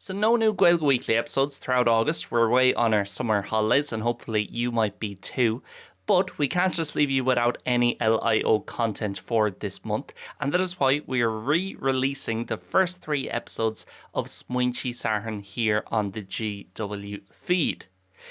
So no new Gaeilge Weekly episodes throughout August. We're away on our summer holidays and hopefully you might be too. But we can't just leave you without any LIO content for this month, and that is why we are re-releasing the first 3 episodes of Smaointe Sathairn here on the GW feed.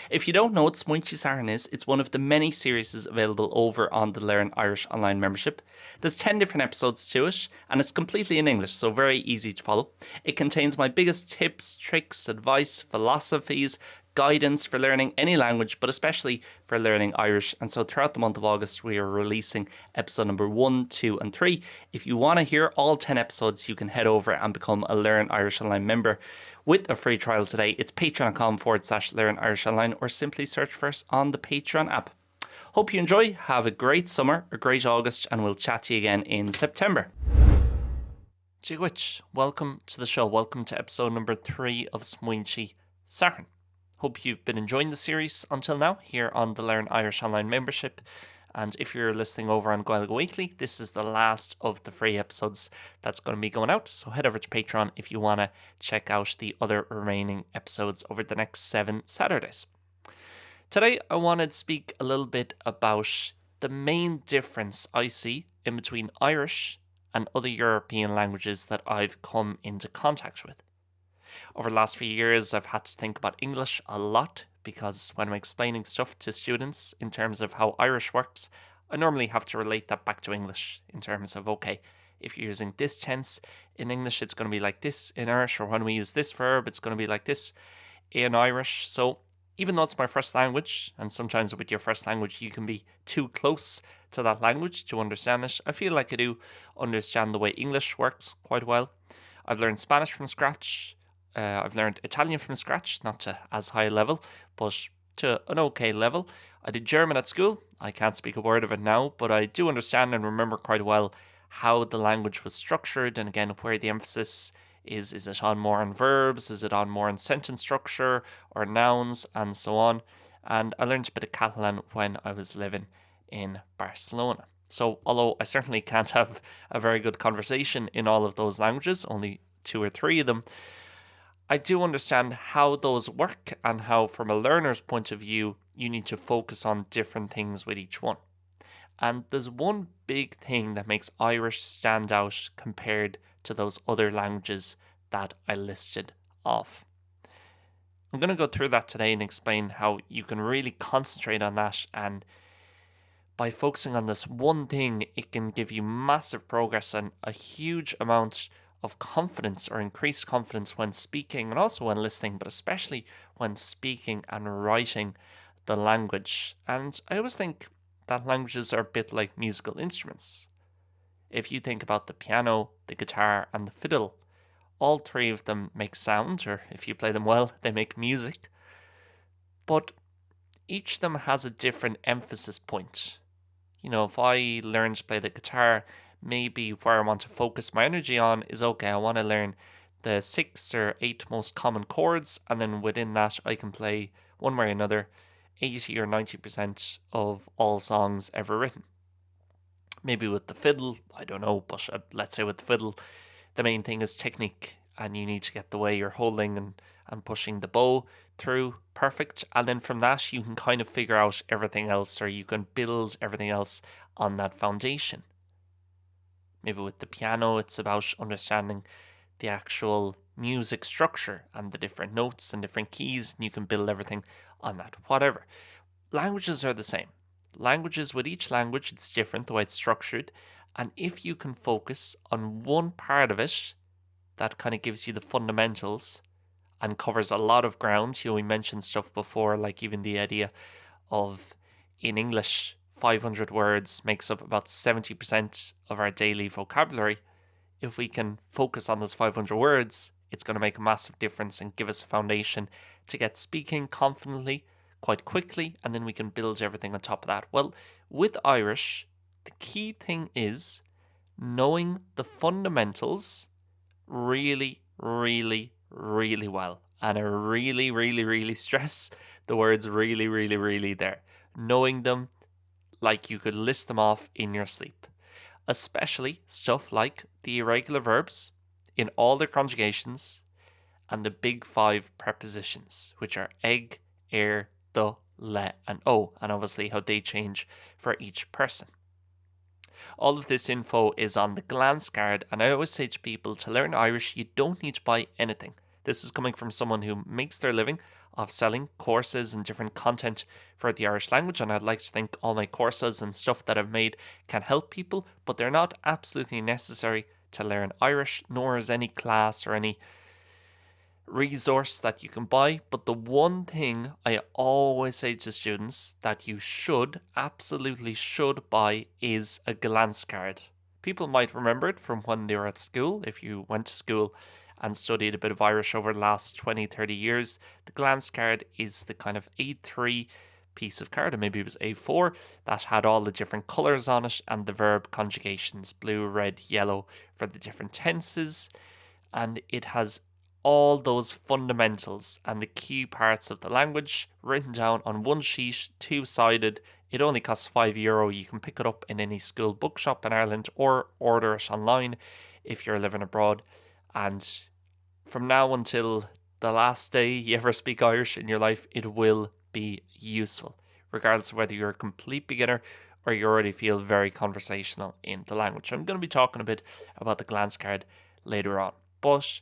If you don't know what Smaointe Sathairn is, it's one of the many series available over on the Learn Irish online membership. There's 10 different episodes to it, and it's completely in English, so very easy to follow. It contains my biggest tips, tricks, advice, philosophies, guidance for learning any language, but especially for learning Irish. And so throughout the month of August, we are releasing episode number 1, 2, and 3. If you want to hear all 10 episodes, you can head over and become a Learn Irish Online member with a free trial today. It's patreon.com/Learn Irish Online, or simply search for us on the Patreon app. Hope you enjoy, have a great summer, a great August, and we'll chat to you again in September. Gaeilge, welcome to the show. Welcome to episode number 3 of Smaointe Sathairn. Hope you've been enjoying the series until now here on the Learn Irish Online membership. And if you're listening over on Gaeilge Weekly, this is the last of the free episodes that's going to be going out. So head over to Patreon if you want to check out the other remaining episodes over the next 7 Saturdays. Today, I wanted to speak a little bit about the main difference I see in between Irish and other European languages that I've come into contact with. Over the last few years, I've had to think about English a lot because when I'm explaining stuff to students in terms of how Irish works, I normally have to relate that back to English in terms of, okay, if you're using this tense in English, it's going to be like this in Irish, or when we use this verb, it's going to be like this in Irish. So even though it's my first language, and sometimes with your first language, you can be too close to that language to understand it, I feel like I do understand the way English works quite well. I've learned Spanish from scratch. I've learned Italian from scratch, not to as high a level, but to an okay level. I did German at school. I can't speak a word of it now, but I do understand and remember quite well how the language was structured, and again, where the emphasis is. Is it on more on verbs? Is it on more on sentence structure or nouns and so on? And I learned a bit of Catalan when I was living in Barcelona. So although I certainly can't have a very good conversation in all of those languages, only 2 or 3 of them, I do understand how those work and how, from a learner's point of view, you need to focus on different things with each one. And there's one big thing that makes Irish stand out compared to those other languages that I listed off. I'm going to go through that today and explain how you can really concentrate on that, and by focusing on this one thing, it can give you massive progress and a huge amount of confidence or increased confidence when speaking and also when listening, but especially when speaking and writing the language. And I always think that languages are a bit like musical instruments. If you think about the piano, the guitar, and the fiddle, all 3 of them make sound, or if you play them well, they make music. But each of them has a different emphasis point. You know, if I learn to play the guitar, maybe where I want to focus my energy on is, okay, I want to learn the 6 or 8 most common chords, and then within that I can play one way or another 80 or 90% of all songs ever written. Maybe with the fiddle, I don't know, but let's say with the fiddle, the main thing is technique, and you need to get the way you're holding and pushing the bow through perfect, and then from that you can kind of figure out everything else, or you can build everything else on that foundation. Maybe with the piano, it's about understanding the actual music structure and the different notes and different keys, and you can build everything on that. Whatever. Languages are the same. Languages, with each language, it's different the way it's structured. And if you can focus on one part of it, that kind of gives you the fundamentals and covers a lot of ground. You know, we mentioned stuff before, like even the idea of, in English, 500 words makes up about 70% of our daily vocabulary. If we can focus on those 500 words, it's going to make a massive difference and give us a foundation to get speaking confidently quite quickly, and then we can build everything on top of that. Well, with Irish, the key thing is knowing the fundamentals really, really, really well. And I really, really, really stress the words really, really, really there. Knowing them like you could list them off in your sleep. Especially stuff like the irregular verbs in all their conjugations and the big five prepositions, which are egg, air, the, le, and o, and obviously how they change for each person. All of this info is on the glance card, and I always say to people, to learn Irish, you don't need to buy anything. This is coming from someone who makes their living off selling courses and different content for the Irish language, and I'd like to think all my courses and stuff that I've made can help people, but they're not absolutely necessary to learn Irish, nor is any class or any resource that you can buy. But the one thing I always say to students that you absolutely should buy is a glance card. People might remember it from when they were at school. If you went to school and studied a bit of Irish over the last 20, 30 years, the glance card is the kind of A3 piece of card, or maybe it was A4, that had all the different colours on it and the verb conjugations, blue, red, yellow, for the different tenses. And it has all those fundamentals and the key parts of the language written down on one sheet, two-sided. It only costs €5. You can pick it up in any school bookshop in Ireland or order it online if you're living abroad. And from now until the last day you ever speak Irish in your life, it will be useful, regardless of whether you're a complete beginner or you already feel very conversational in the language. I'm going to be talking a bit about the glance card later on. But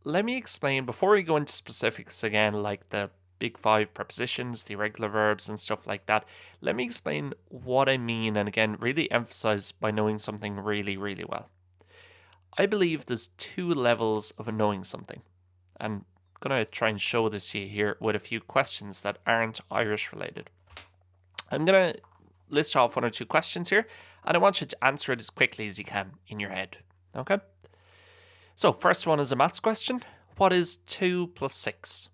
let me explain, before we go into specifics again, like the big five prepositions, the irregular verbs and stuff like that, let me explain what I mean, and again, really emphasize by knowing something really, really well. I believe there's two levels of knowing something, and I'm going to try and show this to you here with a few questions that aren't Irish related. I'm going to list off one or two questions here, and I want you to answer it as quickly as you can in your head, okay? So, first one is a maths question. What is 2 plus 6?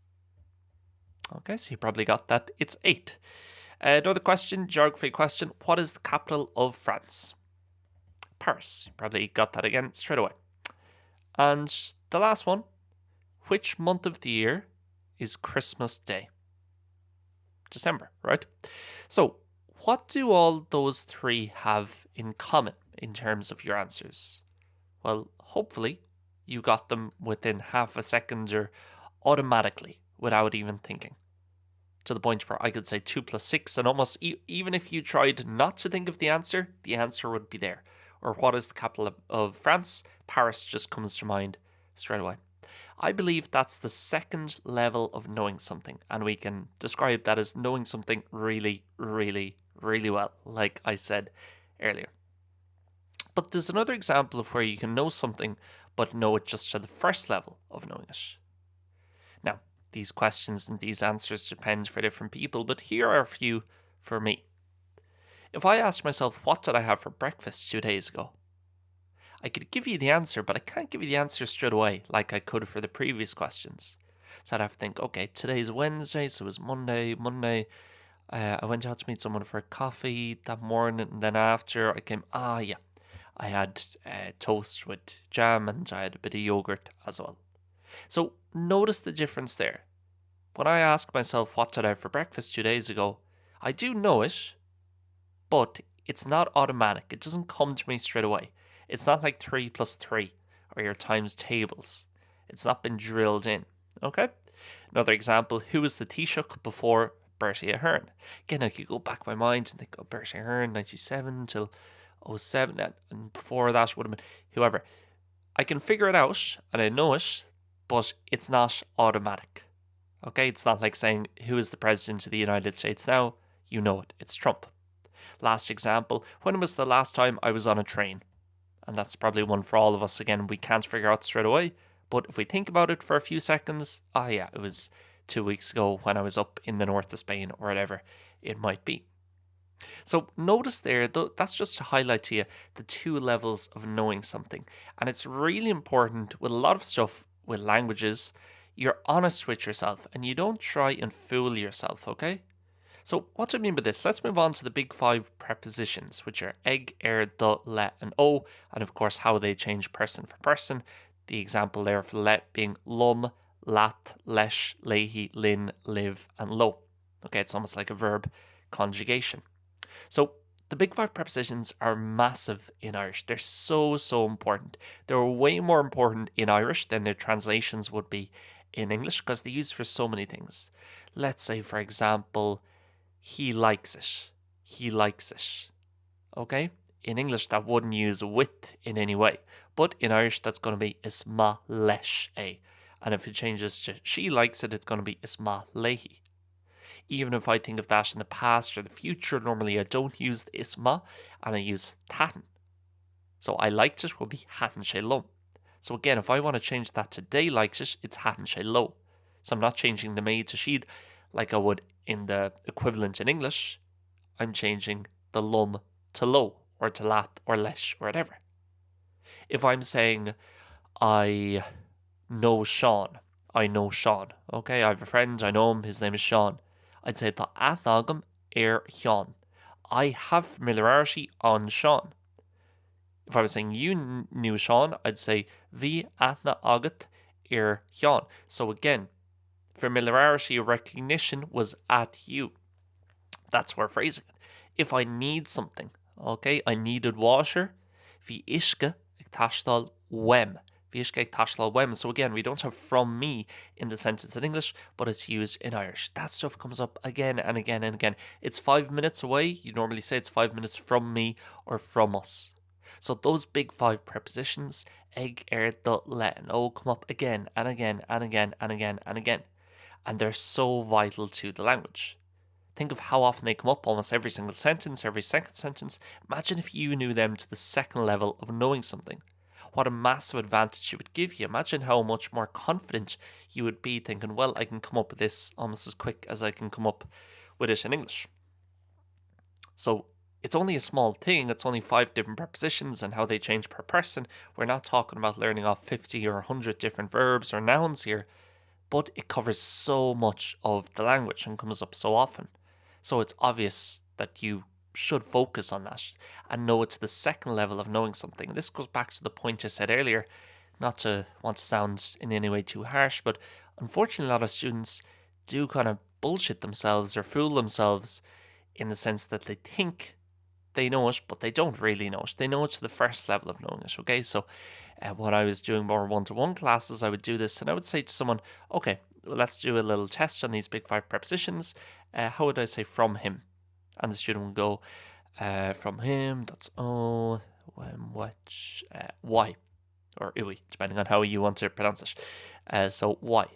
Okay, so you probably got that. It's 8. Another question, geography question. What is the capital of France? Paris. You probably got that again straight away. And the last one, which month of the year is Christmas Day? December, right? So, what do all those three have in common in terms of your answers? Well, hopefully you got them within half a second or automatically without even thinking. To the point where I could say 2 plus 6 and almost even if you tried not to think of the answer would be there. Or what is the capital of France? Paris just comes to mind straight away. I believe that's the second level of knowing something, and we can describe that as knowing something really, really, really well, like I said earlier. But there's another example of where you can know something but know it just to the first level of knowing it. Now, these questions and these answers depend for different people, but here are a few for me. If I asked myself, what did I have for breakfast 2 days ago? I could give you the answer, but I can't give you the answer straight away like I could for the previous questions. So I'd have to think, okay, today's Wednesday, so it was Monday. I went out to meet someone for a coffee that morning, and then after I came, I had toast with jam and I had a bit of yogurt as well. So notice the difference there. When I ask myself, what did I have for breakfast 2 days ago? I do know it, but it's not automatic. It doesn't come to me straight away. It's not like 3 plus 3 or your times tables. It's not been drilled in, okay? Another example, who was the Taoiseach before Bertie Ahern? Again, I could go back my mind and think, Bertie Ahern, 97 till 07, and before that would have been whoever. I can figure it out and I know it, but it's not automatic. Okay, it's not like saying who is the president of the United States now. You know it. It's Trump. Last example, when was the last time I was on a train? And that's probably one for all of us. Again, we can't figure out straight away, but if we think about it for a few seconds, it was 2 weeks ago when I was up in the north of Spain or whatever it might be. So notice there, that's just to highlight to you the two levels of knowing something. And it's really important with a lot of stuff with languages, you're honest with yourself and you don't try and fool yourself, okay? So what do I mean by this? Let's move on to the big five prepositions, which are egg, air, the, le, and o, and of course how they change person for person. The example there for le being lum, lat, lesh, lehi, lin, live, and lo. Okay, it's almost like a verb conjugation. So the big five prepositions are massive in Irish. They're so important. They're way more important in Irish than their translations would be in English because they use for so many things. Let's say, for example, he likes it. He likes it. Okay? In English, that wouldn't use with in any way. But in Irish, that's going to be isma leis é. And if it changes to she likes it, it's going to be isma lehi. Even if I think of that in the past or the future, normally I don't use the isma and I use tatan. So I liked it will be hatan sé lom. So again, if I want to change that to they liked it, it's hatan sé lo. So I'm not changing the me to she like I would in the equivalent in English. I'm changing the lum to lo or to lat or lesh or whatever. If I'm saying I know Sean, okay, I have a friend, I know him, his name is Sean. I'd say tá athagam Sean. I have familiarity on Sean. If I was saying you knew Sean, I'd say vi athna agat Sean. So again, familiarity or recognition was at you. That's where phrasing it. If I need something, okay, I needed water, vi iske ag tastal wem. So again, we don't have from me in the sentence in English, but it's used in Irish. That stuff comes up again and again and again. It's 5 minutes away. You normally say it's 5 minutes from me or from us. So those big 5 prepositions, eg, do, le, and o, come up again and again and again and again and again. And they're so vital to the language. Think of how often they come up almost every single sentence, every second sentence. Imagine if you knew them to the second level of knowing something. What a massive advantage it would give you. Imagine how much more confident you would be thinking, well, I can come up with this almost as quick as I can come up with it in English. So it's only a small thing. It's only 5 different prepositions and how they change per person. We're not talking about learning off 50 or 100 different verbs or nouns here, but it covers so much of the language and comes up so often. So it's obvious that you should focus on that and know it's the second level of knowing something. This goes back to the point I said earlier, not to want to sound in any way too harsh, but unfortunately a lot of students do kind of bullshit themselves or fool themselves in the sense that they think they know it, but they don't really know it. They know it to the first level of knowing it, okay? So when I was doing more one-to-one classes, I would do this and I would say to someone, okay, well, let's do a little test on these big 5 prepositions. How would I say from him? And the student would go, from him, that's O, when, which, why, or ui, depending on how you want to pronounce it. So why?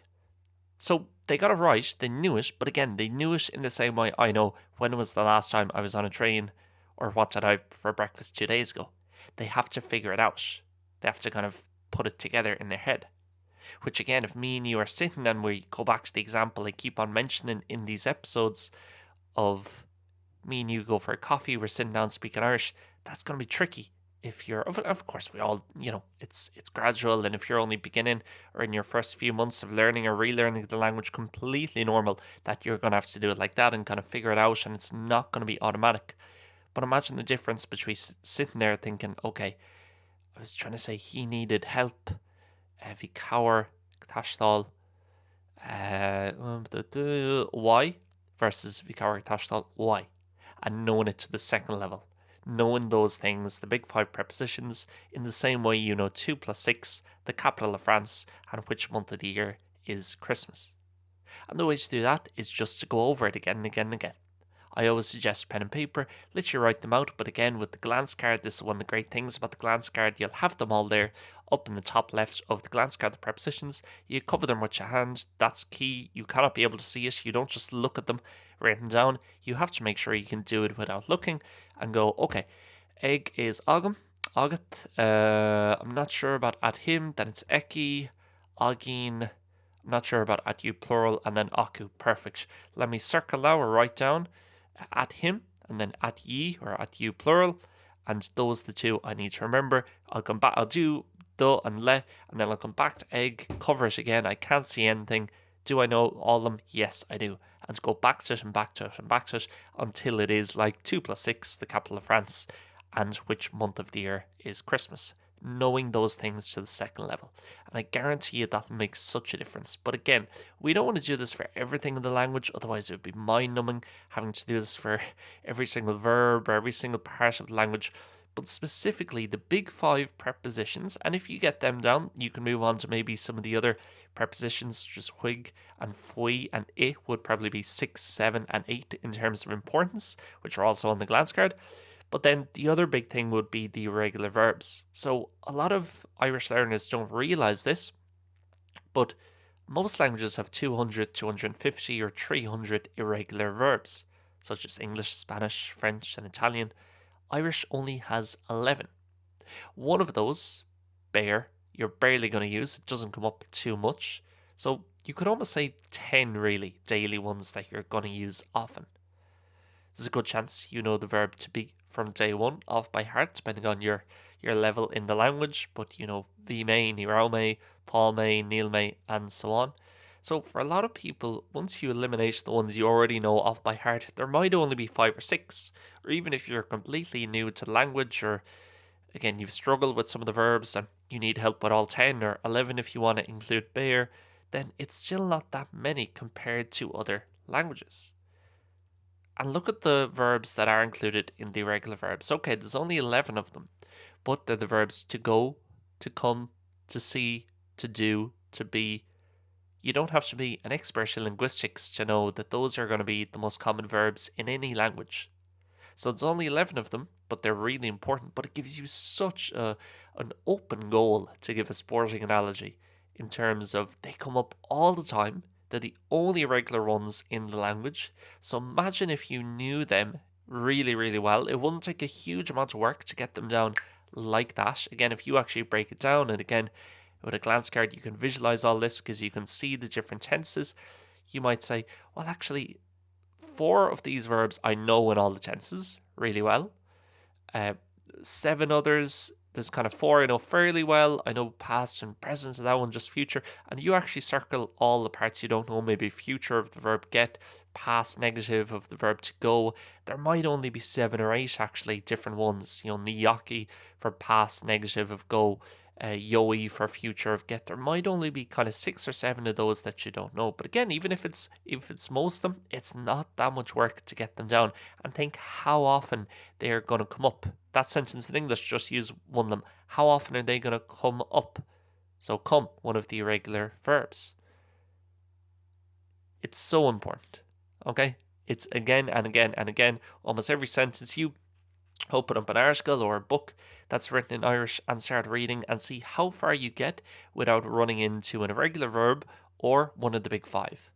So they got it right, they knew it, but again, they knew it in the same way I know when was the last time I was on a train or what did I have for breakfast 2 days ago. They have to figure it out. They have to kind of put it together in their head. Which again, if me and you are sitting and we go back to the example I keep on mentioning in these episodes of me and you go for a coffee, we're sitting down speaking Irish, that's going to be tricky. If you're, of course, we all, it's gradual, and if you're only beginning or in your first few months of learning or relearning the language, completely normal that you're going to have to do it like that and kind of figure it out, and it's not going to be automatic. But imagine the difference between sitting there thinking, okay, I was trying to say he needed help, vi cower, tashdal, why, versus vi cower, tashdal, why, and knowing it to the second level. Knowing those things, the big 5 prepositions, in the same way you know 2 + 6, the capital of France, and which month of the year is Christmas. And the way to do that is just to go over it again and again and again. I always suggest pen and paper, literally write them out, but again with the glance card, this is one of the great things about the glance card, you'll have them all there up in the top left of the glance card, the prepositions. You cover them with your hand, that's key. You cannot be able to see it, you don't just look at them written down, you have to make sure you can do it without looking and go, okay, egg is agam, agat, I'm not sure about at him, then it's eki, agin, I'm not sure about at you plural, and then aku, perfect. Let me circle now or write down at him, and then at ye, or at you plural, and those are the 2 I need to remember. I'll come back, I'll do do and le, and then I'll come back to egg, cover it again, I can't see anything. Do I know all of them? Yes, I do. And go back to it and back to it and back to it until it is like 2 + 6, the capital of France, and which month of the year is Christmas. Knowing those things to the second level. And I guarantee you that makes such a difference. But again, we don't want to do this for everything in the language, otherwise it would be mind-numbing having to do this for every single verb or every single part of the language. but specifically the big 5 prepositions. And if you get them down, you can move on to maybe some of the other prepositions, such as whig and fwy and I would probably be 6, 7, and 8 in terms of importance, which are also on the glance card. But then the other big thing would be the irregular verbs. So a lot of Irish learners don't realize this, but most languages have 200, 250, or 300 irregular verbs, such as English, Spanish, French, and Italian. Irish only has 11. One of those, bear, you're barely going to use. It doesn't come up too much. So you could almost say 10 really daily ones that you're going to use often. There's a good chance you know the verb to be from day one off by heart, depending on your level in the language. But you know, bhí mé, ní rá mé, tá mé, níl mé, and so on. So for a lot of people, once you eliminate the ones you already know off by heart, there might only be 5 or 6. Or even if you're completely new to the language, or again, you've struggled with some of the verbs and you need help with all 10 or 11 if you want to include bear, then it's still not that many compared to other languages. And look at the verbs that are included in the irregular verbs. Okay, there's only 11 of them, but they're the verbs to go, to come, to see, to do, to be. You don't have to be an expert in linguistics to know that those are going to be the most common verbs in any language. So there's only 11 of them, but they're really important. But it gives you such an open goal, to give a sporting analogy, in terms of they come up all the time. They're the only regular ones in the language. So imagine if you knew them really, really well. It wouldn't take a huge amount of work to get them down like that. Again, if you actually break it down, and again, with a glance card, you can visualize all this because you can see the different tenses. You might say, well, actually, 4 of these verbs I know in all the tenses really well. 7 others, there's kind of 4 I know fairly well. I know past and present, and that one just future. And you actually circle all the parts you don't know, maybe future of the verb get, past negative of the verb to go. There might only be 7 or 8 actually different ones. You know, niyaki for past negative of go, yoi for future of get. There might only be kind of 6 or 7 of those that you don't know. But again, even if it's most of them, it's not that much work to get them down. And think how often they are going to come up. That sentence in English, just use one of them. How often are they going to come up? So come, one of the irregular verbs. It's so important. Okay? It's again and again and again. Almost every sentence you open up an article or a book that's written in Irish and start reading and see how far you get without running into an irregular verb or one of the big 5.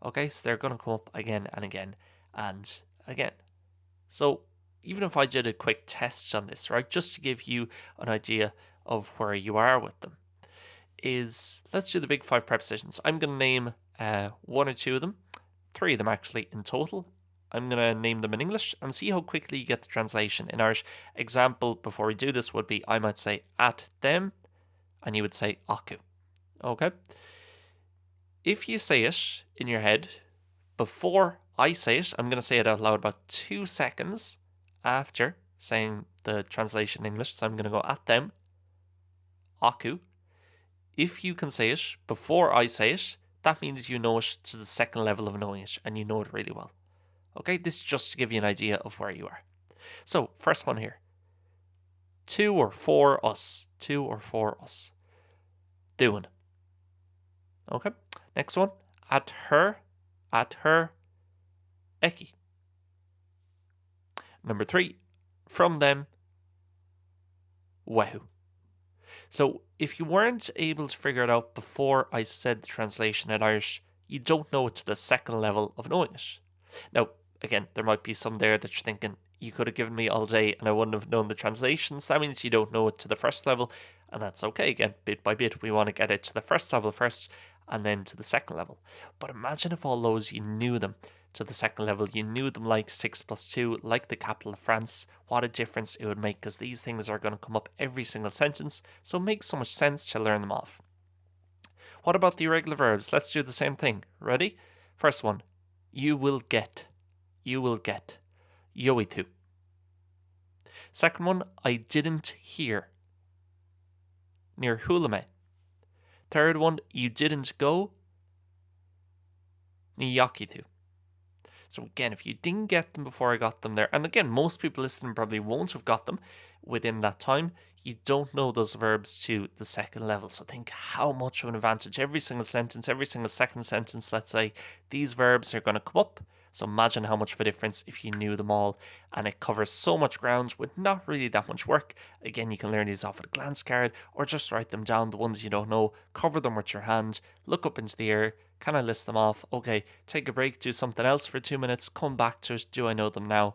Okay, so they're going to come up again and again and again. So even if I did a quick test on this, right, just to give you an idea of where you are with them, is let's do the big 5 prepositions. I'm going to name 1 or 2 of them, 3 of them actually in total. I'm going to name them in English and see how quickly you get the translation in Irish. Example before we do this would be, I might say at them, and you would say aku. Okay? If you say it in your head before I say it, I'm going to say it out loud about 2 seconds after saying the translation in English. So I'm going to go at them, aku. If you can say it before I say it, that means you know it to the second level of knowing it, and you know it really well. Okay, this is just to give you an idea of where you are. So, first one here. 2 or 4 us. 2 or 4 us. Doing. Okay, next one. At her, Eki. Number 3. From them, wehu. So, if you weren't able to figure it out before I said the translation in Irish, you don't know it to the second level of knowing it. Now, again, there might be some there that you're thinking, you could have given me all day and I wouldn't have known the translations. That means you don't know it to the first level, and that's okay. Again, bit by bit, we want to get it to the first level first and then to the second level. But imagine if all those you knew them to the second level, you knew them like 6 plus 2, like the capital of France. What a difference it would make, because these things are going to come up every single sentence, so it makes so much sense to learn them off. What about the irregular verbs? Let's do the same thing. Ready? First one, you will get. You will get. Yoitu. Second one, I didn't hear. Near hulame. Third one, you didn't go. Niyakitu. So again, if you didn't get them before I got them there, and again, most people listening probably won't have got them within that time, you don't know those verbs to the second level. So think how much of an advantage every single sentence, every single second sentence, let's say, these verbs are going to come up. So imagine how much of a difference if you knew them all, and it covers so much ground with not really that much work. Again, you can learn these off a glance card or just write them down, the ones you don't know, cover them with your hand, look up into the air, kind of list them off. Okay, take a break, do something else for 2 minutes, come back to it. Do I know them now?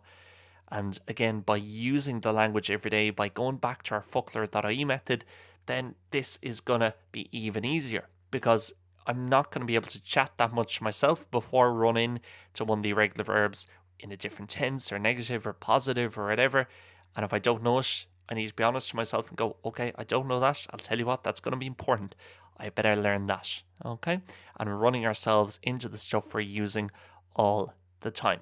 And again, by using the language every day, by going back to our fuckler.ie method, then this is going to be even easier, because I'm not going to be able to chat that much myself before running to one of the irregular verbs in a different tense or negative or positive or whatever. And if I don't know it, I need to be honest to myself and go, okay, I don't know that. I'll tell you what, that's going to be important. I better learn that. Okay. And running ourselves into the stuff we're using all the time.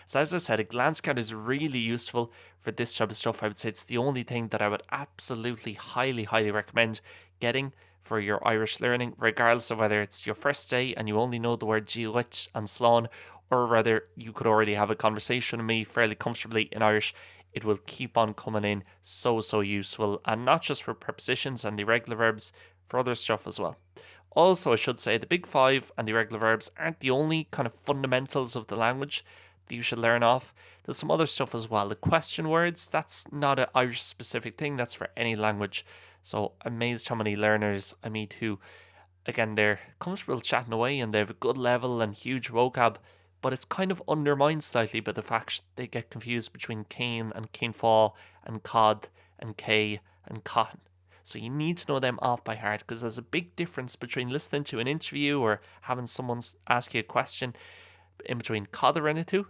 So as I said, a glance card is really useful for this type of stuff. I would say it's the only thing that I would absolutely highly recommend getting for your Irish learning, regardless of whether it's your first day and you only know the word Gaeilge and Slán, or whether you could already have a conversation with me fairly comfortably in Irish. It will keep on coming in so useful, and not just for prepositions and the irregular verbs, for other stuff as well. Also, I should say the big five and the irregular verbs aren't the only kind of fundamentals of the language that you should learn off. There's some other stuff as well. The question words, that's not an Irish specific thing, that's for any language. So amazed how many learners I meet who, again, they're comfortable chatting away and they have a good level and huge vocab, but it's kind of undermined slightly by the fact they get confused between cane and canefa and cod and K and cotton. So you need to know them off by heart, because there's a big difference between listening to an interview or having someone ask you a question in between cod or rinnetu,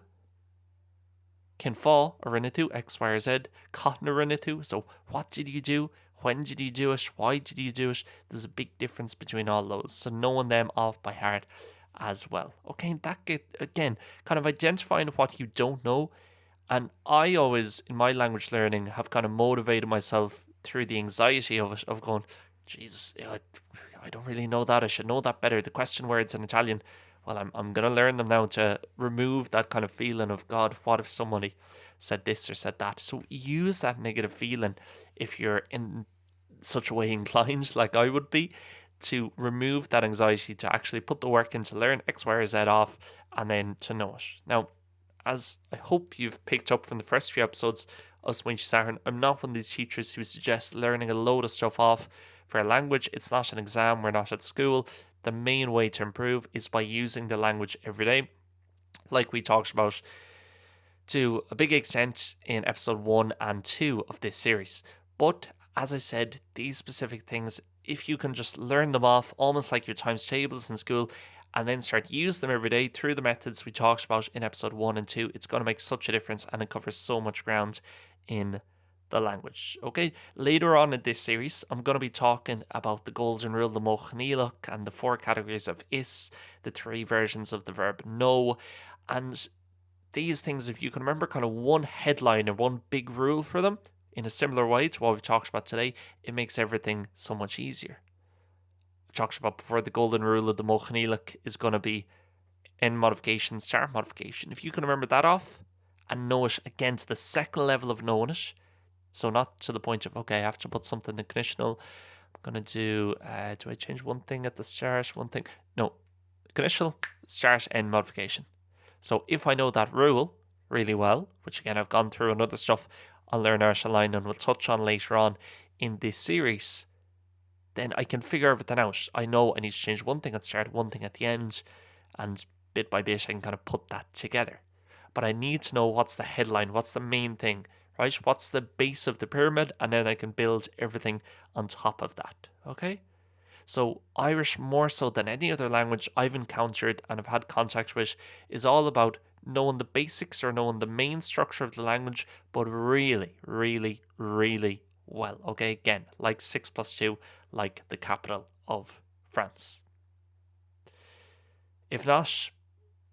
canefa or rinnetu, X, Y, or Z, cotton or rinnetu. So what did you do? When did you do it? Why did you do it? There's a big difference between all those. So knowing them off by heart as well. Okay, that again, kind of identifying what you don't know. And I always, in my language learning, have kind of motivated myself through the anxiety of it, of going, Jesus, I don't really know that. I should know that better. The question words in Italian, well, I'm going to learn them now to remove that kind of feeling of, God, what if somebody said this or said that? So use that negative feeling if you're in such a way inclined, like I would be, to remove that anxiety, to actually put the work in to learn X, Y, or Z off, and then to know it. Now, as I hope you've picked up from the first few episodes of Smaointe Sathairn, I'm not one of these teachers who suggests learning a load of stuff off for a language. It's not an exam, we're not at school. The main way to improve is by using the language every day, like we talked about to a big extent in episode 1 and 2 of this series. But as I said, these specific things, if you can just learn them off, almost like your times tables in school, and then start use them every day through the methods we talked about in episode 1 and 2, it's going to make such a difference, and it covers so much ground in the language. Okay, later on in this series, I'm going to be talking about the golden rule, the mochanílach, and the 4 categories of is, the 3 versions of the verb no, and these things, if you can remember kind of one headline or one big rule for them in a similar way to what we've talked about today, it makes everything so much easier. We talked about before, the golden rule of the mochanílach is going to be end modification, start modification. If you can remember that off and know it again to the second level of knowing it, so not to the point of, okay, I have to put something in the conditional. I'm going to do I change one thing at the start, one thing? No, conditional, start, end modification. So if I know that rule really well, which again I've gone through and other stuff on Learn Irish Online and we'll touch on later on in this series, then I can figure everything out. I know I need to change one thing at the start, one thing at the end, and bit by bit I can kind of put that together. But I need to know what's the headline, what's the main thing, right? What's the base of the pyramid, and then I can build everything on top of that, okay? So Irish, more so than any other language I've encountered and have had contact with, is all about knowing the basics or knowing the main structure of the language, but really well, okay? Again, like 6+2, like the capital of France. If not,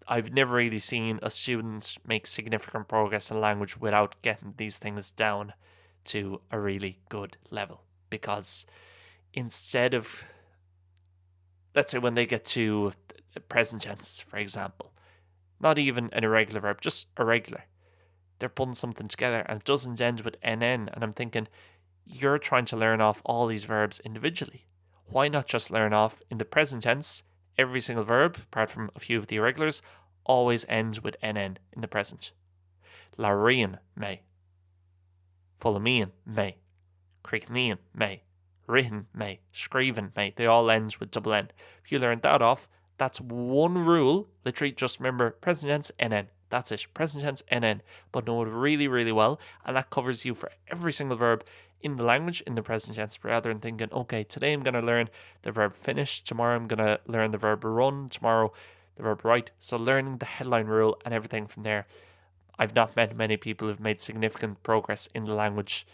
I've never really seen a student make significant progress in language without getting these things down to a really good level. Because instead of, let's say when they get to present tense, for example, Not even an irregular verb, just irregular. They're putting something together and it doesn't end with NN. And I'm thinking, you're trying to learn off all these verbs individually. Why not just learn off in the present tense? Every single verb, apart from a few of the irregulars, always ends with NN in the present. Larian may. Fulamian may. Cricknean may. Rihin may. Screven may. They all end with double N. If you learn that off, that's one rule. Literally just remember present tense NN. That's it. Present tense NN. But know it really, really well. And that covers you for every single verb in the language in the present tense, rather than thinking, okay, today I'm going to learn the verb finish. Tomorrow I'm going to learn the verb run. Tomorrow the verb write. So learning the headline rule and everything from there. I've not met many people who've made significant progress in the language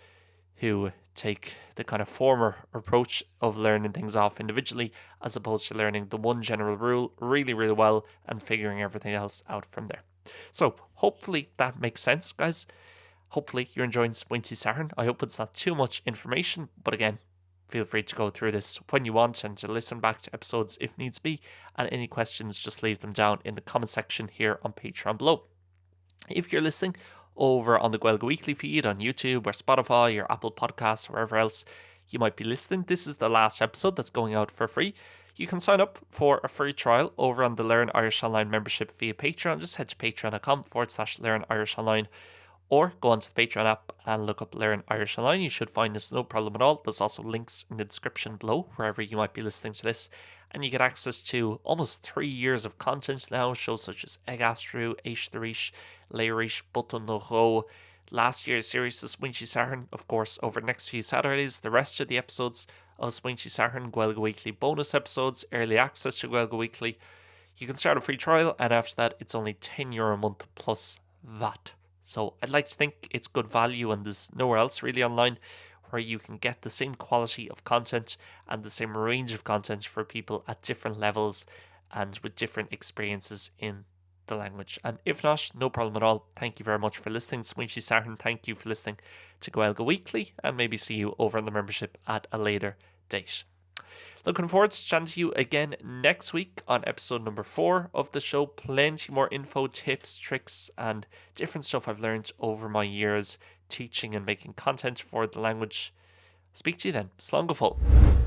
who take the kind of former approach of learning things off individually as opposed to learning the one general rule really, really well and figuring everything else out from there. So hopefully that makes sense, guys. Hopefully you're enjoying Smaointe Sathairn. I hope it's not too much information, but again, feel free to go through this when you want and to listen back to episodes if needs be. And any questions, just leave them down in the comment section here on Patreon below. If you're listening over on the Gaeilge Weekly feed on YouTube or Spotify or Apple Podcasts or wherever else you might be listening, this is the last episode that's going out for free. You can sign up for a free trial over on the Learn Irish Online membership via Patreon. Just head to patreon.com/Learn Irish Online or go onto the Patreon app and look up Learn Irish Online. You should find this no problem at all. There's also links in the description below, wherever you might be listening to this. And you get access to almost 3 years of content now, shows such as Egastru, Eish Leirish, Button no Ro, last year's series of Smaointe Sathairn, of course, over the next few Saturdays, the rest of the episodes of Smaointe Sathairn, Gaeilge Weekly bonus episodes, early access to Gaeilge Weekly. You can start a free trial, and after that, it's only €10 a month plus VAT. So I'd like to think it's good value, and there's nowhere else really online where you can get the same quality of content and the same range of content for people at different levels and with different experiences in the language. And if not, no problem at all. Thank you very much for listening. Smaointe Sathairn, thank you for listening to Gaeilge Weekly, and maybe see you over in the membership at a later date. Looking forward to chatting to you again next week on episode number 4 of the show. Plenty more info, tips, tricks, and different stuff I've learned over my years teaching and making content for the language. Speak to you then. Slán go fóill.